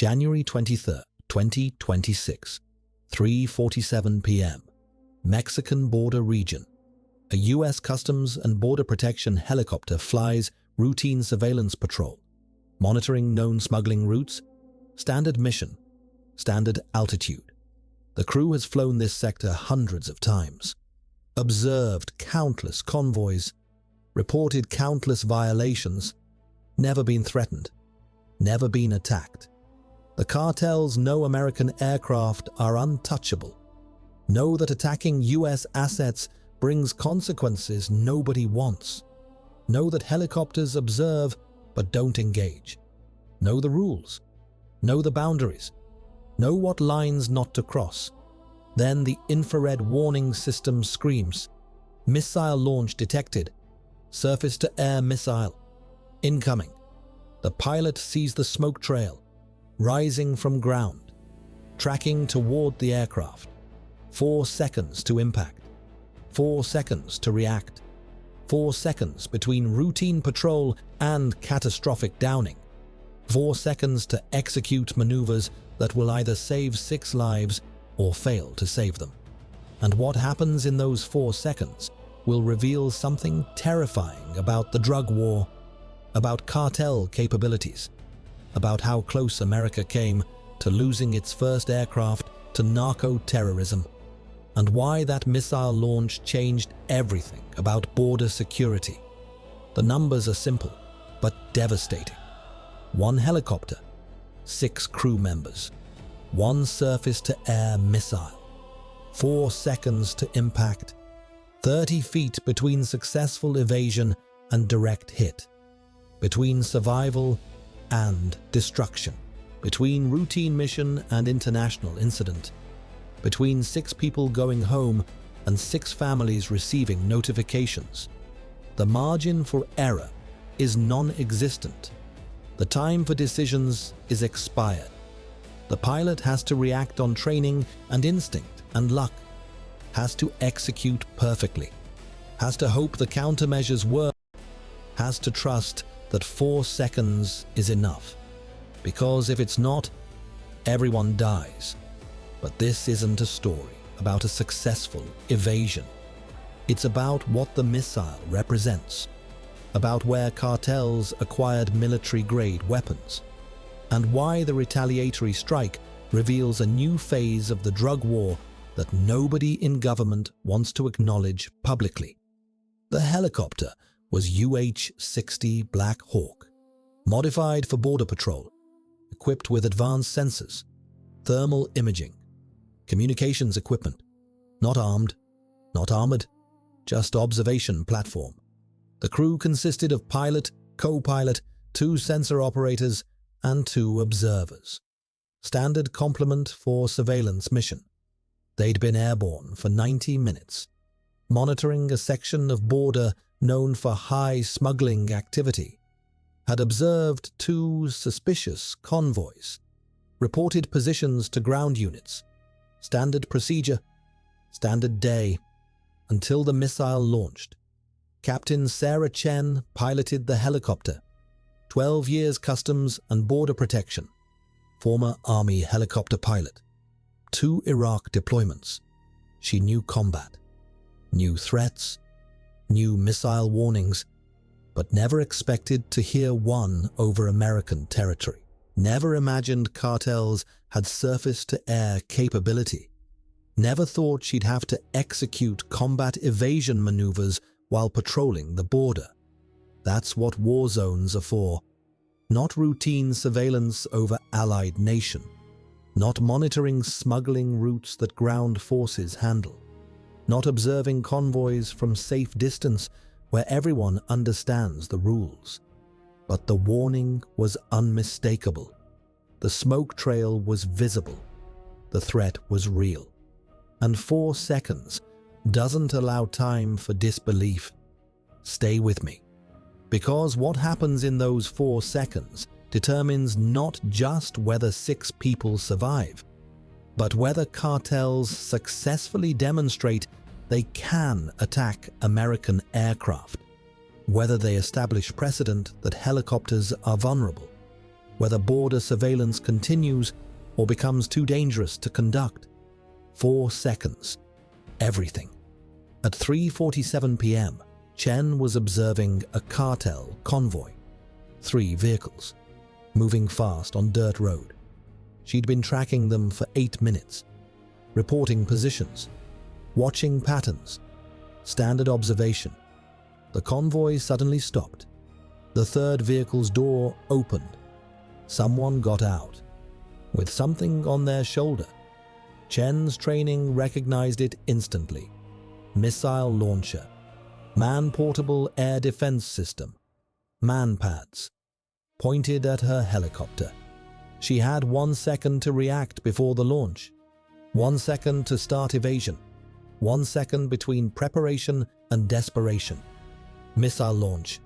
January 23, 2026, 3:47 p.m. Mexican border region. A U.S. Customs and Border Protection helicopter flies routine surveillance patrol, monitoring known smuggling routes, standard mission, standard altitude. The crew has flown this sector hundreds of times, observed countless convoys, reported countless violations, never been threatened, never been attacked. The cartels know American aircraft are untouchable, know that attacking U.S. assets brings consequences nobody wants, know that helicopters observe but don't engage, know the rules, know the boundaries, know what lines not to cross. Then the infrared warning system screams, "Missile launch detected, surface-to-air missile, incoming." The pilot sees the smoke trail, rising from ground, tracking toward the aircraft. 4 seconds to impact, 4 seconds to react, 4 seconds between routine patrol and catastrophic downing, 4 seconds to execute maneuvers that will either save 6 lives or fail to save them. And what happens in those 4 seconds will reveal something terrifying about the drug war, about cartel capabilities, about how close America came to losing its first aircraft to narco-terrorism, and why that missile launch changed everything about border security. The numbers are simple, but devastating. 1 helicopter, 6 crew members, 1 surface-to-air missile, 4 seconds to impact, 30 feet between successful evasion and direct hit, between survival and destruction, between routine mission and international incident, between 6 people going home and 6 families receiving notifications. The margin for error is non-existent. The time for decisions is expired. The pilot has to react on training and instinct and luck, has to execute perfectly, has to hope the countermeasures work, has to trust that 4 seconds is enough. Because if it's not, everyone dies. But this isn't a story about a successful evasion. It's about what the missile represents, about where cartels acquired military-grade weapons, and why the retaliatory strike reveals a new phase of the drug war that nobody in government wants to acknowledge publicly. The helicopter was UH-60 Black Hawk, modified for border patrol, equipped with advanced sensors, thermal imaging, communications equipment, not armed, not armored, just observation platform. The crew consisted of pilot, co-pilot, 2 sensor operators, and 2 observers. Standard complement for surveillance mission. They'd been airborne for 90 minutes, monitoring a section of border known for high smuggling activity, had observed 2 suspicious convoys, reported positions to ground units, standard procedure, standard day, until the missile launched. Captain Sarah Chen piloted the helicopter, 12 years Customs and Border Protection, former Army helicopter pilot, 2 Iraq deployments. She knew combat, knew threats, knew missile warnings, but never expected to hear one over American territory. Never imagined cartels had surface-to-air capability. Never thought she'd have to execute combat evasion maneuvers while patrolling the border. That's what war zones are for. Not routine surveillance over allied nation. Not monitoring smuggling routes that ground forces handle. Not observing convoys from safe distance where everyone understands the rules. But the warning was unmistakable. The smoke trail was visible. The threat was real. And 4 seconds doesn't allow time for disbelief. Stay with me. Because what happens in those 4 seconds determines not just whether 6 people survive, but whether cartels successfully demonstrate they can attack American aircraft, whether they establish precedent that helicopters are vulnerable, whether border surveillance continues or becomes too dangerous to conduct. 4 seconds. Everything. At 3:47 p.m., Chen was observing a cartel convoy. 3 vehicles, moving fast on dirt road. She'd been tracking them for 8 minutes, reporting positions, watching patterns, standard observation. The convoy suddenly stopped. The third vehicle's door opened. Someone got out, with something on their shoulder. Chen's training recognized it instantly. Missile launcher, man-portable air defense system, man-pads, pointed at her helicopter. She had 1 second to react before the launch, 1 second to start evasion, 1 second between preparation and desperation. Missile launch,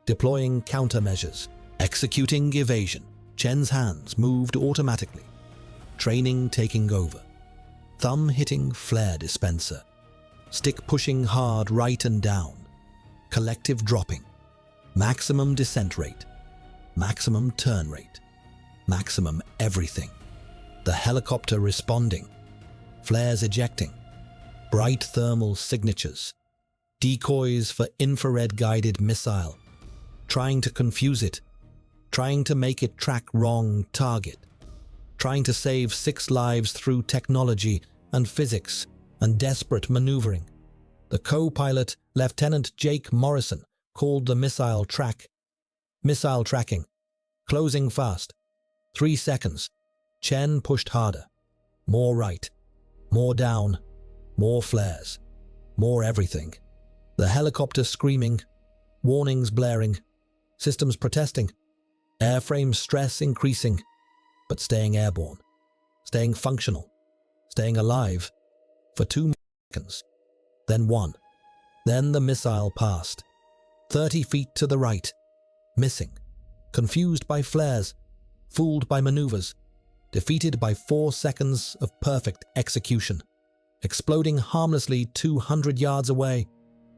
deploying countermeasures, executing evasion. Chen's hands moved automatically, training taking over. Thumb hitting flare dispenser, stick pushing hard right and down, collective dropping, maximum descent rate, maximum turn rate, maximum everything. The helicopter responding, flares ejecting, bright thermal signatures, decoys for infrared-guided missile, trying to confuse it, trying to make it track wrong target, trying to save 6 lives through technology and physics and desperate maneuvering. The co-pilot, Lieutenant Jake Morrison, called the missile tracking, closing fast. 3 seconds. Chen pushed harder. More right, more down, more flares, more everything. The helicopter screaming, warnings blaring, systems protesting, airframe stress increasing, but staying airborne, staying functional, staying alive for 2 seconds, then 1. Then the missile passed, 30 feet to the right, missing, confused by flares, fooled by maneuvers, defeated by 4 seconds of perfect execution, exploding harmlessly 200 yards away,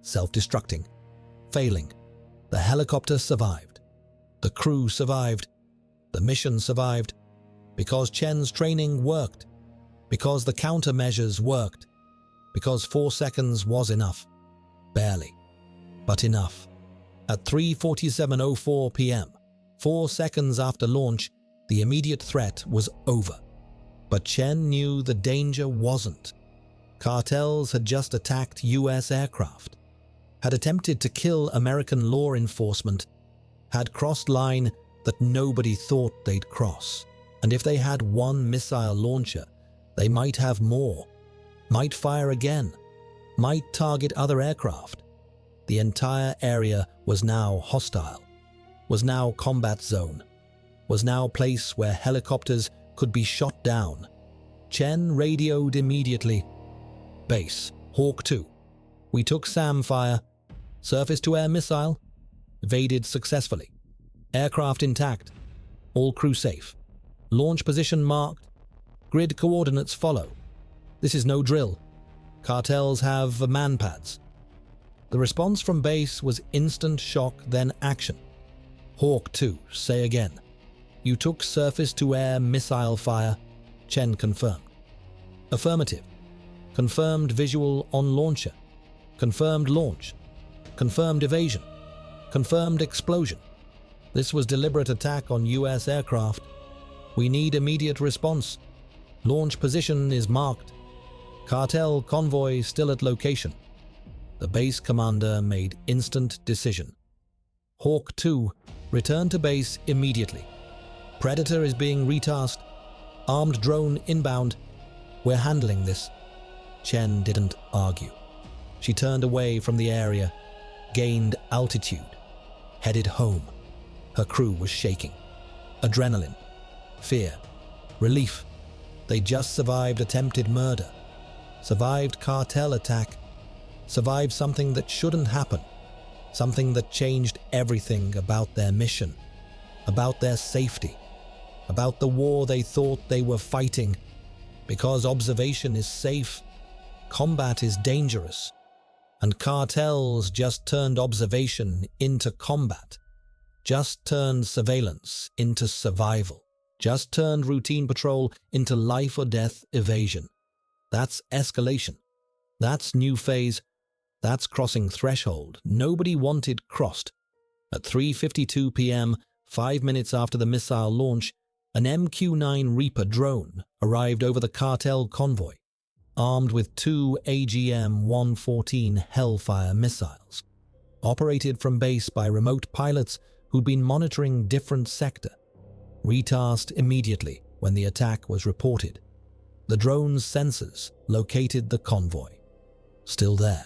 self-destructing, failing. The helicopter survived. The crew survived. The mission survived. Because Chen's training worked. Because the countermeasures worked. Because 4 seconds was enough. Barely, but enough. At 3:47:04 p.m., 4 seconds after launch, the immediate threat was over. But Chen knew the danger wasn't. Cartels had just attacked U.S. aircraft, had attempted to kill American law enforcement, had crossed line that nobody thought they'd cross. And if they had 1 missile launcher, they might have more, might fire again, might target other aircraft. The entire area was now hostile, was now combat zone, was now a place where helicopters could be shot down. Chen radioed immediately. Base, Hawk 2. We took SAM fire. Surface-to-air missile. Evaded successfully. Aircraft intact. All crew safe. Launch position marked. Grid coordinates follow. This is no drill. Cartels have man-pads. The response from base was instant shock, then action. Hawk 2, say again. You took surface-to-air missile fire. Chen confirmed. Affirmative. Confirmed visual on launcher. Confirmed launch. Confirmed evasion. Confirmed explosion. This was deliberate attack on U.S. aircraft. We need immediate response. Launch position is marked. Cartel convoy still at location. The base commander made instant decision. Hawk 2, return to base immediately. Predator is being retasked. Armed drone inbound. We're handling this. Chen didn't argue. She turned away from the area, gained altitude, headed home. Her crew was shaking. Adrenaline, fear, relief. They just survived attempted murder, survived cartel attack, survived something that shouldn't happen, something that changed everything about their mission, about their safety, about the war they thought they were fighting. Because observation is safe, combat is dangerous, and cartels just turned observation into combat. just turned surveillance into survival, just turned routine patrol into life-or-death evasion. That's escalation. That's new phase. That's crossing threshold nobody wanted crossed. At 3:52 p.m., 5 minutes after the missile launch, an MQ-9 Reaper drone arrived over the Cartel convoy, armed with 2 AGM-114 Hellfire missiles, operated from base by remote pilots who'd been monitoring different sector, retasked immediately when the attack was reported. The drone's sensors located the convoy. Still there,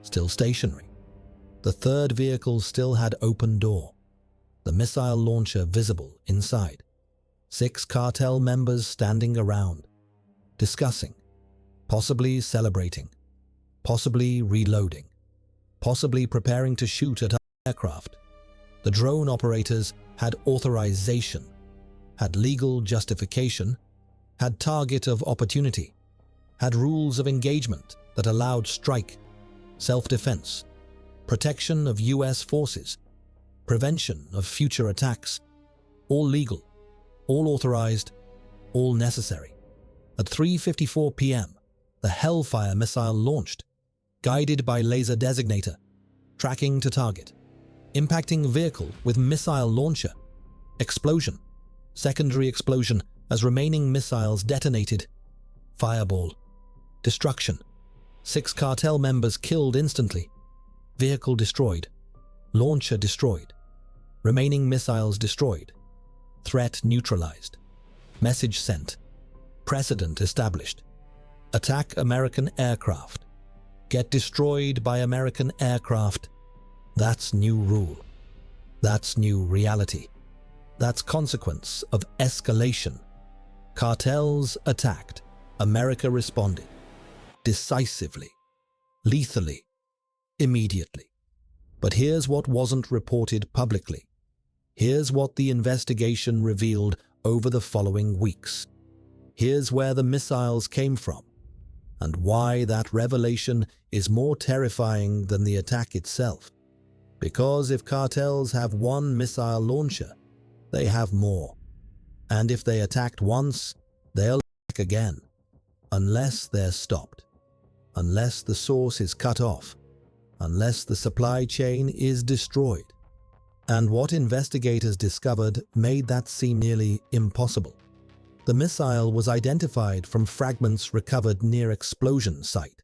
still stationary. The third vehicle still had open door, the missile launcher visible inside. 6 cartel members standing around, discussing, possibly celebrating, possibly reloading, possibly preparing to shoot at aircraft. The drone operators had authorization, had legal justification, had target of opportunity, had rules of engagement that allowed strike, self-defense, protection of US forces, prevention of future attacks, all legal, all authorized, all necessary. At 3:54 p.m., the Hellfire missile launched, guided by laser designator, tracking to target, impacting vehicle with missile launcher, explosion, secondary explosion as remaining missiles detonated, fireball, destruction, 6 cartel members killed instantly, vehicle destroyed, launcher destroyed, remaining missiles destroyed, threat neutralized, message sent, precedent established, attack American aircraft, get destroyed by American aircraft. That's new rule. That's new reality. That's consequence of escalation. Cartels attacked. America responded. Decisively. Lethally. Immediately. But here's what wasn't reported publicly. Here's what the investigation revealed over the following weeks. Here's where the missiles came from, and why that revelation is more terrifying than the attack itself. Because if cartels have one missile launcher, they have more. And if they attacked once, they'll attack again. Unless they're stopped. Unless the source is cut off. Unless the supply chain is destroyed. And what investigators discovered made that seem nearly impossible. The missile was identified from fragments recovered near explosion site.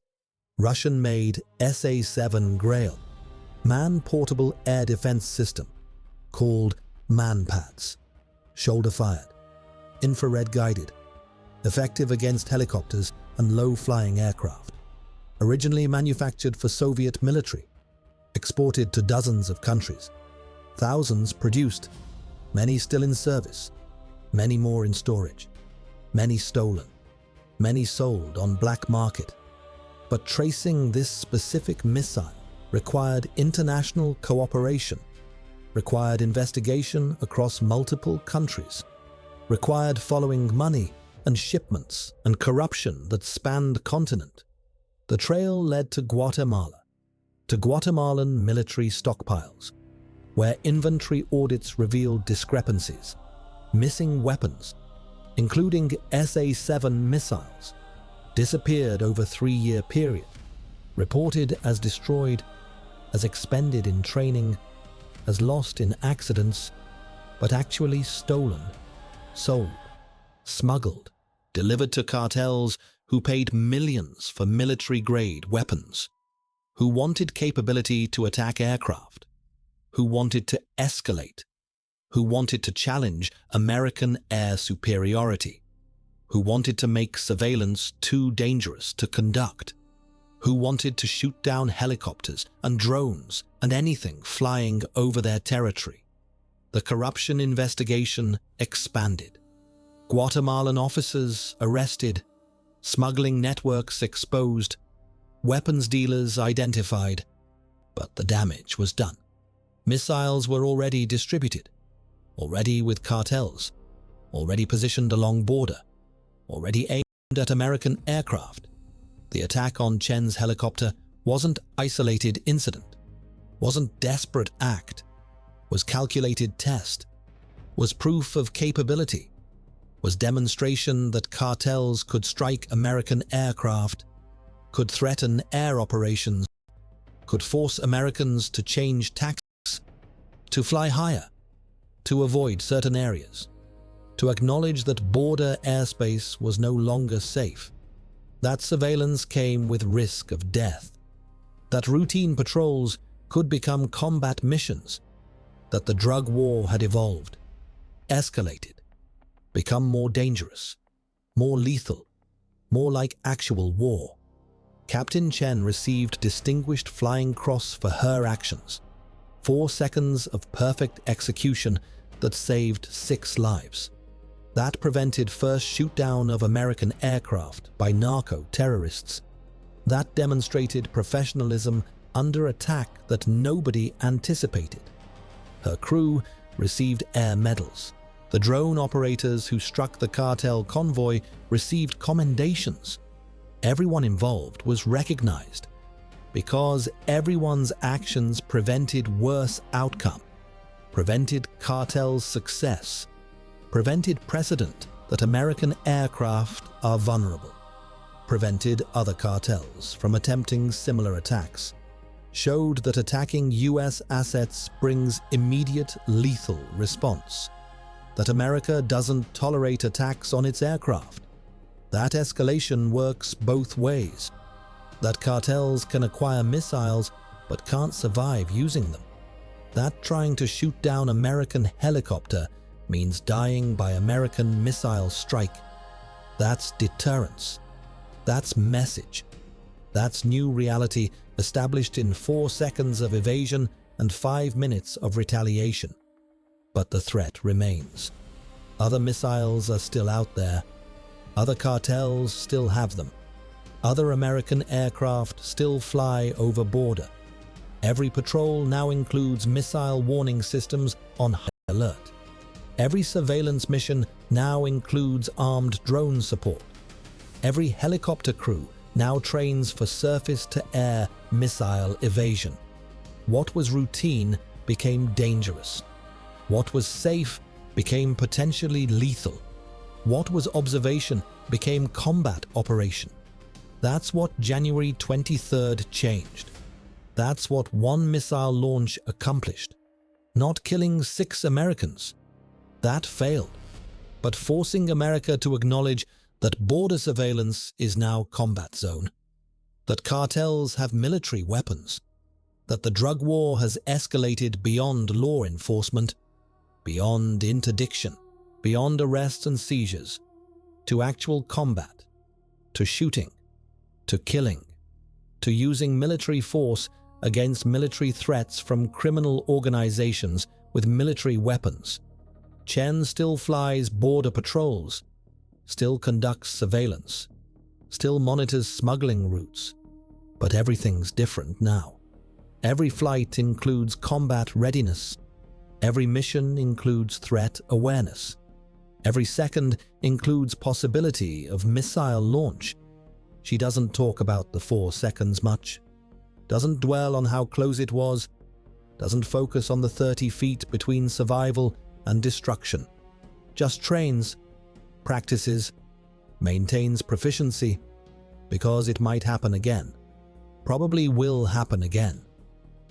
Russian-made SA-7 Grail, man-portable air defense system, called MANPADS, shoulder-fired, infrared-guided, effective against helicopters and low-flying aircraft. Originally manufactured for Soviet military, exported to dozens of countries. Thousands produced, many still in service, many more in storage, many stolen, many sold on black market. But tracing this specific missile required international cooperation, required investigation across multiple countries, required following money and shipments and corruption that spanned continent. The trail led to Guatemala, to Guatemalan military stockpiles, where inventory audits revealed discrepancies, missing weapons, including SA-7 missiles, disappeared over a 3-year period, reported as destroyed, as expended in training, as lost in accidents, but actually stolen, sold, smuggled, delivered to cartels who paid millions for military-grade weapons, who wanted capability to attack aircraft, who wanted to escalate, who wanted to challenge American air superiority, who wanted to make surveillance too dangerous to conduct, who wanted to shoot down helicopters and drones and anything flying over their territory. The corruption investigation expanded. Guatemalan officers arrested, smuggling networks exposed, weapons dealers identified, but the damage was done. Missiles were already distributed, already with cartels, already positioned along border, already aimed at American aircraft. The attack on Chen's helicopter wasn't isolated incident, wasn't desperate act. was calculated test, was proof of capability, was demonstration that cartels could strike American aircraft, could threaten air operations, could force Americans to change tactics, to fly higher, to avoid certain areas, to acknowledge that border airspace was no longer safe. That surveillance came with risk of death. That routine patrols could become combat missions. That the drug war had evolved, escalated, become more dangerous, more lethal, more like actual war. Captain Chen received Distinguished Flying Cross for her actions. 4 seconds of perfect execution that saved 6 lives. That prevented first shootdown of American aircraft by narco-terrorists. That demonstrated professionalism under attack that nobody anticipated. Her crew received air medals. The drone operators who struck the cartel convoy received commendations. Everyone involved was recognized because everyone's actions prevented worse outcome, prevented cartel's success, prevented precedent that American aircraft are vulnerable, prevented other cartels from attempting similar attacks, showed that attacking US assets brings immediate lethal response, that America doesn't tolerate attacks on its aircraft. That escalation works both ways. That cartels can acquire missiles but can't survive using them. That trying to shoot down American helicopter means dying by American missile strike. That's deterrence. That's message. That's new reality established in 4 seconds of evasion and 5 minutes of retaliation. But the threat remains. Other missiles are still out there. Other cartels still have them. Other American aircraft still fly over border. Every patrol now includes missile warning systems on high alert. Every surveillance mission now includes armed drone support. Every helicopter crew now trains for surface-to-air missile evasion. What was routine became dangerous. What was safe became potentially lethal. What was observation became combat operation. That's what January 23rd changed. That's what one missile launch accomplished. Not killing 6 Americans. That failed. But forcing America to acknowledge that border surveillance is now combat zone. That cartels have military weapons. That the drug war has escalated beyond law enforcement, beyond interdiction, beyond arrests and seizures, to actual combat, to shooting, to killing, to using military force against military threats from criminal organizations with military weapons. Chen still flies border patrols, still conducts surveillance, still monitors smuggling routes, but everything's different now. Every flight includes combat readiness. Every mission includes threat awareness. Every second includes possibility of missile launch. She doesn't talk about the 4 seconds much, doesn't dwell on how close it was, doesn't focus on the 30 feet between survival and destruction. Just trains, practices, maintains proficiency, because it might happen again. Probably will happen again.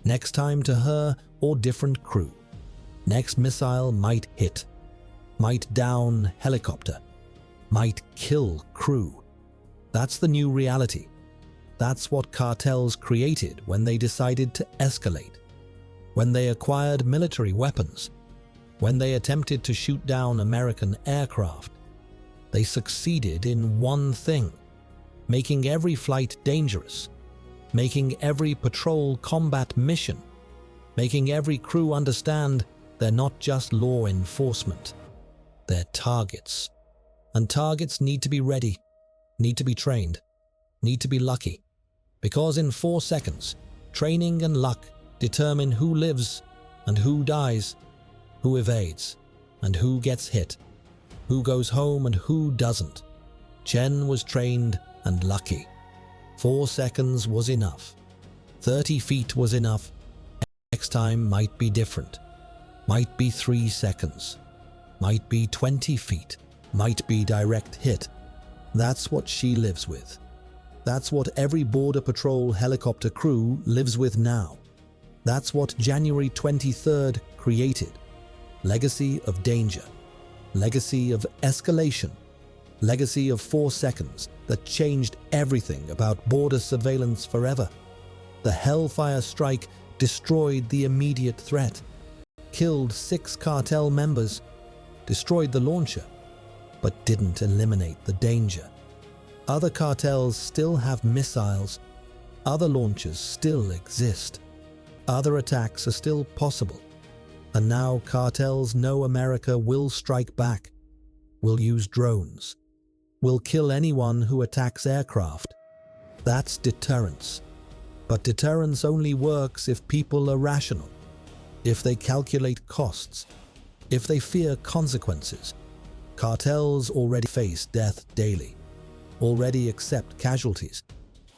Next time to her or different crew. Next missile might hit, might down helicopter, might kill crew. That's the new reality. That's what cartels created when they decided to escalate, when they acquired military weapons, when they attempted to shoot down American aircraft. They succeeded in one thing, making every flight dangerous, making every patrol combat mission, making every crew understand they're not just law enforcement, they're targets. And targets need to be ready, need to be trained, need to be lucky. Because in 4 seconds, training and luck determine who lives and who dies, who evades and who gets hit, who goes home and who doesn't. Chen was trained and lucky. 4 seconds was enough. 30 feet was enough. Next time might be different. Might be 3 seconds, might be 20 feet, might be direct hit. That's what she lives with. That's what every Border Patrol helicopter crew lives with now. That's what January 23rd created. Legacy of danger. Legacy of escalation. Legacy of 4 seconds that changed everything about border surveillance forever. The Hellfire strike destroyed the immediate threat, killed 6 cartel members, destroyed the launcher, but didn't eliminate the danger. Other cartels still have missiles. Other launchers still exist. Other attacks are still possible. And now cartels know America will strike back, will use drones, will kill anyone who attacks aircraft. That's deterrence. But deterrence only works if people are rational, if they calculate costs, if they fear consequences. Cartels already face death daily, already accept casualties,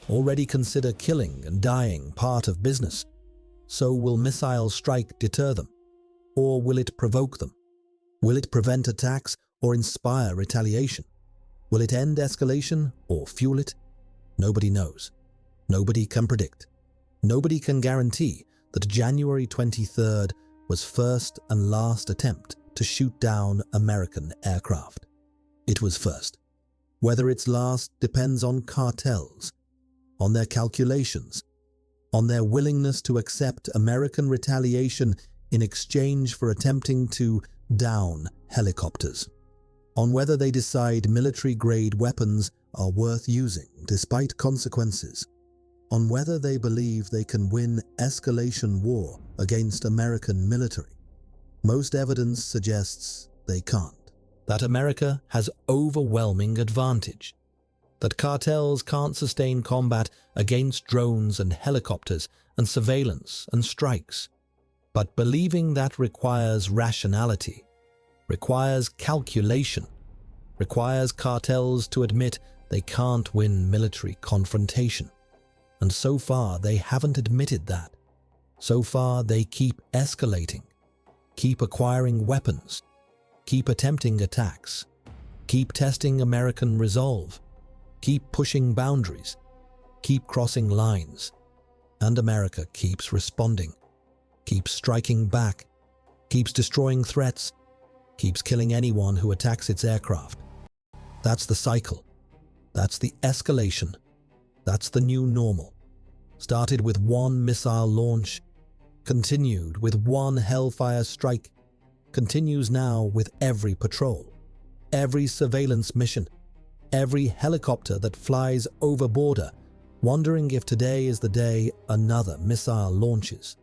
already consider killing and dying part of business. So will missile strike deter them? Or will it provoke them? Will it prevent attacks or inspire retaliation? Will it end escalation or fuel it? Nobody knows. Nobody can predict. Nobody can guarantee that January 23rd was first and last attempt to shoot down American aircraft. It was first. Whether it's last depends on cartels, on their calculations, on their willingness to accept American retaliation in exchange for attempting to down helicopters, on whether they decide military-grade weapons are worth using despite consequences, on whether they believe they can win escalation war against American military. Most evidence suggests they can't. That America has overwhelming advantage. That cartels can't sustain combat against drones and helicopters and surveillance and strikes. But believing that requires rationality, requires calculation, requires cartels to admit they can't win military confrontation. And so far they haven't admitted that. So far they keep escalating, keep acquiring weapons, keep attempting attacks, keep testing American resolve, keep pushing boundaries, keep crossing lines, and America keeps responding, keeps striking back, keeps destroying threats, keeps killing anyone who attacks its aircraft. That's the cycle. That's the escalation. That's the new normal. Started with one missile launch, continued with one Hellfire strike, continues now with every patrol, every surveillance mission, every helicopter that flies over border, wondering if today is the day another missile launches.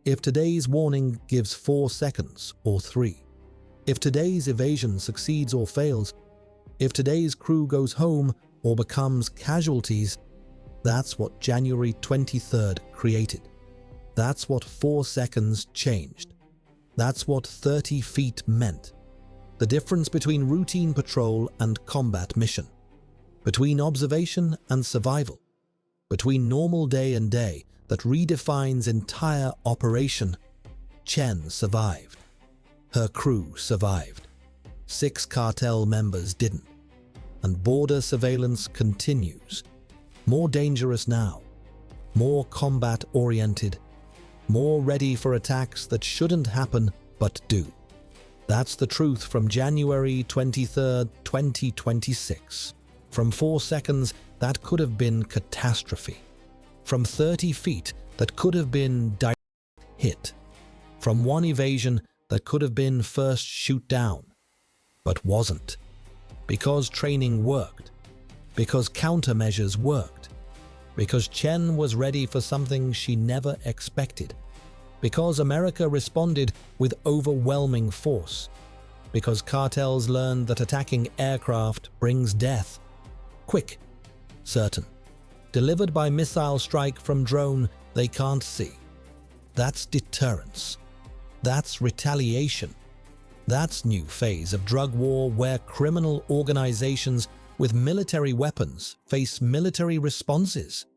If today's warning gives 4 seconds or 3. If today's evasion succeeds or fails. If today's crew goes home or becomes casualties. That's what January 23rd created. That's what 4 seconds changed. That's what 30 feet meant. The difference between routine patrol and combat mission. Between observation and survival. Between normal day and day that redefines entire operation. Chen survived. Her crew survived. 6 cartel members didn't. And border surveillance continues. More dangerous now. More combat-oriented. More ready for attacks that shouldn't happen but do. That's the truth from January 23rd, 2026. From 4 seconds, that could have been catastrophe. From 30 feet, that could have been direct hit. From one evasion, that could have been first shoot down. But wasn't. Because training worked. Because countermeasures worked. Because Chen was ready for something she never expected. Because America responded with overwhelming force. Because cartels learned that attacking aircraft brings death. Quick, certain. Delivered by missile strike from drone they can't see. That's deterrence. That's retaliation. That's new phase of drug war where criminal organizations with military weapons face military responses.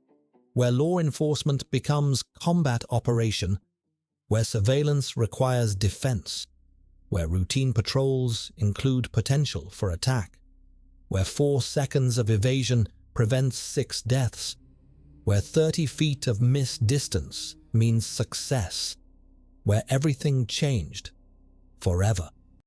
Where law enforcement becomes combat operation where surveillance requires defense, where routine patrols include potential for attack, where 4 seconds of evasion prevents 6 deaths, where 30 feet of missed distance means success, where everything changed forever.